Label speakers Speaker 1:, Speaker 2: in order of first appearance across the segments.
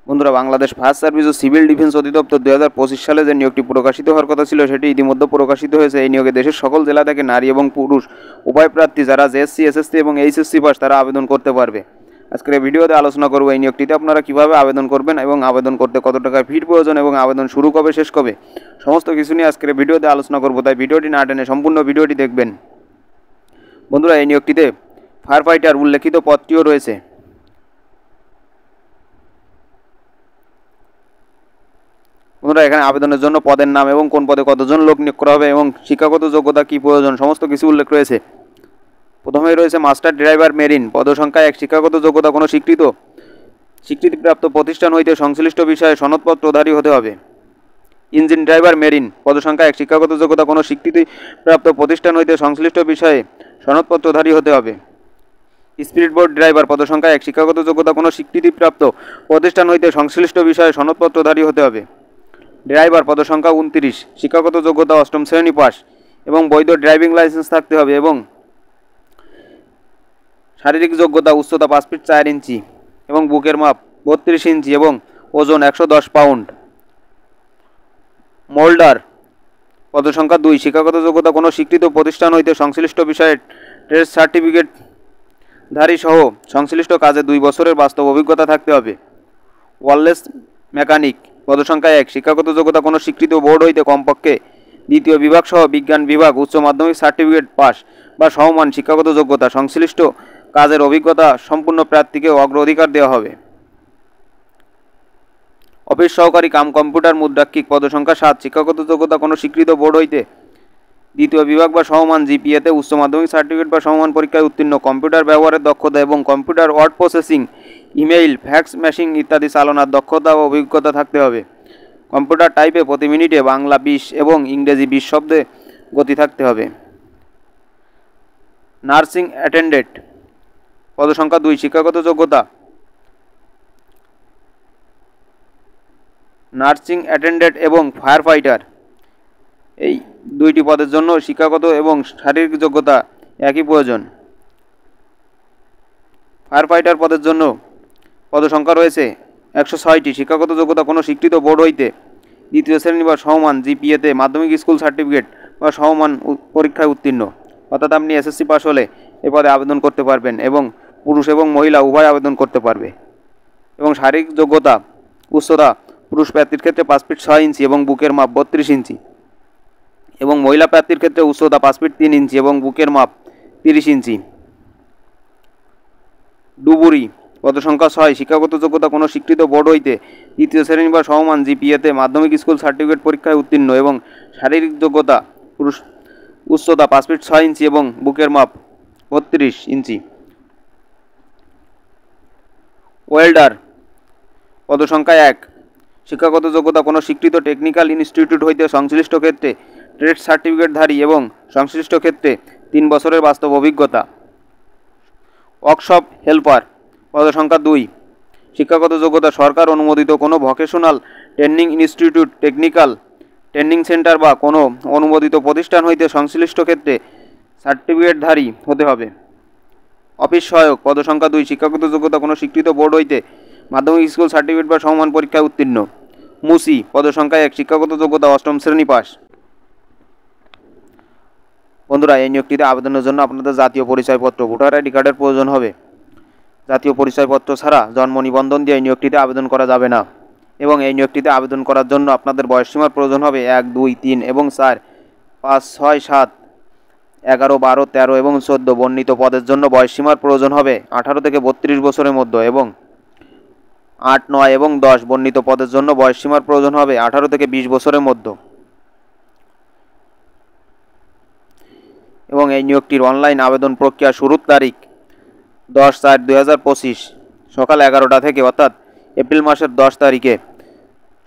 Speaker 1: বন্ধুরা, Bangladesh fire service ও civil defence অধিদপ্তর 2025 সালে যে নিয়োগটি প্রকাশিত হওয়ার কথা ছিল সেটি ইতিমধ্যে প্রকাশিত হয়েছে। এই নিয়োগে দেশের সকল জেলা থেকে নারী এবং পুরুষ উভয় প্রার্থী যারা জেএসসি, এসএসসি এবং এইচএসসি পাস তারা আবেদন করতে পারবে। আজকের এই ভিডিওতে আলোচনা করব এই নিয়োগটিতে আপনারা কিভাবে আবেদন করবেন এবং আবেদন করতে কত টাকার ফি প্রয়োজন এবং আবেদন শুরু কবে শেষ কবে সমস্ত কিছু নিয়ে আজকের এই ভিডিওতে আলোচনা করব, তাই ভিডিওটি না টেনে সম্পূর্ণ ভিডিওটি দেখবেন। বন্ধুরা, এই নিয়োগটিতে ফায়ার ফাইটার উল্লেখিত পদটিও রয়েছে। বন্ধুরা, এখানে আবেদনের জন্য পদের নাম এবং কোন পদে কতজন লোক নিয়োগ করা হবে এবং শিক্ষাগত যোগ্যতা কী প্রয়োজন সমস্ত কিছু উল্লেখ রয়েছে। প্রথমেই রয়েছে মাস্টার ড্রাইভার মেরিন, পদসংখ্যা 1। শিক্ষাগত যোগ্যতা কোনো স্বীকৃতিপ্রাপ্ত প্রতিষ্ঠান হইতে সংশ্লিষ্ট বিষয়ে সনদপত্রধারী হতে হবে। ইঞ্জিন ড্রাইভার মেরিন, পদসংখ্যা 1। শিক্ষাগত যোগ্যতা কোনো স্বীকৃতিপ্রাপ্ত প্রতিষ্ঠান হইতে সংশ্লিষ্ট বিষয়ে সনদপত্রধারী হতে হবে। স্পিড বোট ড্রাইভার, পদসংখ্যা 1। শিক্ষাগত যোগ্যতা কোনো স্বীকৃতিপ্রাপ্ত প্রতিষ্ঠান হইতে সংশ্লিষ্ট বিষয়ে সনদপত্রধারী হতে হবে। ড্রাইভার, পদসংখ্যা 29। শিক্ষাগত যোগ্যতা 8ম শ্রেণী পাস এবং বৈধ ড্রাইভিং লাইসেন্স থাকতে হবে এবং শারীরিক যোগ্যতা উচ্চতা 5 ফিট 4 ইঞ্চি এবং বুকের মাপ 32 ইঞ্চি এবং ওজন 110 পাউন্ড। মোল্ডার, পদসংখ্যা 2। শিক্ষাগত যোগ্যতা কোনো স্বীকৃত প্রতিষ্ঠান হইতে সংশ্লিষ্ট বিষয়ে ট্রেড সার্টিফিকেট ধারী সহ সংশ্লিষ্ট কাজে 2 বছরের বাস্তব অভিজ্ঞতা থাকতে হবে। ওয়ারলেস মেকানিক, পদসংখ্যা 1। শিক্ষাগত যোগ্যতা কোনো স্বীকৃত বোর্ড হইতে কমপক্ষে দ্বিতীয় বিভাগ সহ বিজ্ঞান বিভাগ উচ্চ মাধ্যমিক সার্টিফিকেট পাস বা সমমান শিক্ষাগত যোগ্যতা সংশ্লিষ্ট কাজের অভিজ্ঞতা সম্পূর্ণ প্রার্থীকে অগ্রাধিকার দেওয়া হবে। অফিস সহকারী কাম কম্পিউটার মুদ্রাক্ষিক, পদসংখ্যা 7। শিক্ষাগত যোগ্যতা কোনো স্বীকৃত বোর্ড হইতে দ্বিতীয় বিভাগ বা সমমান জিপিএতে উচ্চ মাধ্যমিক সার্টিফিকেট বা সমমান পরীক্ষায় উত্তীর্ণ, কম্পিউটার ব্যবহারের দক্ষতা এবং computer word processing, email, fax machine ইত্যাদি চালানোর দক্ষতা ও অভিজ্ঞতা থাকতে হবে। কম্পিউটার টাইপে প্রতি মিনিটে বাংলা 20 এবং ইংরেজি 20 শব্দে গতি থাকতে হবে। নার্সিং অ্যাটেন্ডেন্ট, পদসংখ্যা 2। শিক্ষাগত যোগ্যতা নার্সিং অ্যাটেন্ডেন্ট এবং ফায়ার ফাইটার, এই দুইটি পদের জন্য শিক্ষাগত এবং শারীরিক যোগ্যতা একই প্রয়োজন। ফায়ার ফাইটার পদের জন্য পদসংখ্যা রয়েছে 106টি। শিক্ষাগত যোগ্যতা কোনো স্বীকৃত বোর্ড হইতে দ্বিতীয় শ্রেণী বা সমমান জিপিএতে মাধ্যমিক স্কুল সার্টিফিকেট বা সমমান পরীক্ষায় উত্তীর্ণ, অর্থাৎ আপনি এসএসসি পাস হলে এ পদে আবেদন করতে পারবেন এবং পুরুষ এবং মহিলা উভয় আবেদন করতে পারবে। এবং শারীরিক যোগ্যতা উচ্চতা পুরুষ প্রার্থীর ক্ষেত্রে 5 ফিট 6 ইঞ্চি এবং বুকের মাপ 32 ইঞ্চি এবং মহিলা প্রার্থীর ক্ষেত্রে উচ্চতা 5 ফিট 3 ইঞ্চি এবং বুকের মাপ 30 ইঞ্চি। ডুবুরি, পদসংখ্যা 6। শিক্ষাগত যোগ্যতা কোনো স্বীকৃত বোর্ড হইতে দ্বিতীয় শ্রেণী বা সমমান জিপিএতে মাধ্যমিক স্কুল সার্টিফিকেট পরীক্ষায় উত্তীর্ণ এবং শারীরিক যোগ্যতা পুরুষ উচ্চতা 5 ফিট 6 ইঞ্চি এবং বুকের মাপ 32 ইঞ্চি। ওয়েল্ডার, পদসংখ্যা 1। শিক্ষাগত যোগ্যতা কোনো স্বীকৃত টেকনিক্যাল ইনস্টিটিউট হইতে সংশ্লিষ্ট ক্ষেত্রে ট্রেড সার্টিফিকেটধারী এবং সংশ্লিষ্ট ক্ষেত্রে 3 বছরের বাস্তব অভিজ্ঞতা। ওয়ার্কশপ হেল্পার, পদসংখ্যা 2। শিক্ষাগত যোগ্যতা সরকার অনুমোদিত কোনো vocational training institute, technical training centre বা কোনো অনুমোদিত প্রতিষ্ঠান হইতে সংশ্লিষ্ট ক্ষেত্রে সার্টিফিকেটধারী হতে হবে। অফিস সহায়ক, পদসংখ্যা 2। শিক্ষাগত যোগ্যতা কোনো স্বীকৃত বোর্ড হইতে মাধ্যমিক স্কুল সার্টিফিকেট বা সমমান পরীক্ষায় উত্তীর্ণ। মুসি, পদসংখ্যা 1। শিক্ষাগত যোগ্যতা 8ম শ্রেণী পাস। বন্ধুরা, এই নিয়োগটিতে আবেদনের জন্য আপনাদের জাতীয় পরিচয়পত্র ভোটার আইডি কার্ডের প্রয়োজন হবে। জাতীয় পরিচয়পত্র ছাড়া জন্ম নিবন্ধন দিয়ে এই নিয়োগটিতে আবেদন করা যাবে না এবং এই নিয়োগটিতে আবেদন করার জন্য আপনাদের বয়সসীমার প্রয়োজন হবে 1, 2, 3 এবং 4, 5, 6, 7, 11, 12, 13 এবং 14 বর্ণিত পদের জন্য বয়সসীমার প্রয়োজন হবে 18 থেকে 32 বছরের মধ্যে এবং 8, 9 এবং 10 বর্ণিত পদের জন্য বয়সসীমার প্রয়োজন হবে 18 থেকে 20 বছরের মধ্যে। এবং এই নিয়োগটির অনলাইন আবেদন প্রক্রিয়া শুরুর তারিখ 10/4/2025 সকাল 11টা থেকে, অর্থাৎ এপ্রিল মাসের 10 তারিখে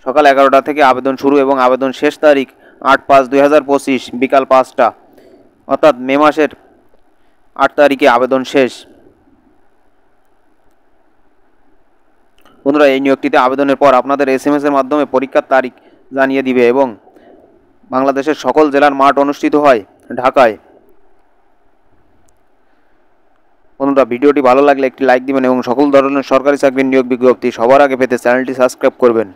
Speaker 1: সকাল 11টা থেকে আবেদন শুরু এবং আবেদন শেষ তারিখ 8/5/2025 বিকাল 5টা, অর্থাৎ মে মাসের 8 তারিখে আবেদন শেষ। বন্ধুরা, এই নিয়োগটিতে আবেদনের পর আপনাদের SMS এর মাধ্যমে পরীক্ষার তারিখ জানিয়ে দিবে এবং বাংলাদেশের সকল জেলার মাঠ অনুষ্ঠিত হয় ঢাকায়। বন্ধুরা, বন্ধুরা, ভিডিওটি ভালো লাগলে একটি লাইক দিবেন এবং সকল ধরনের সরকারি চাকরির নিয়োগ বিজ্ঞপ্তি সবার আগে পেতে চ্যানেলটি সাবস্ক্রাইব করবেন।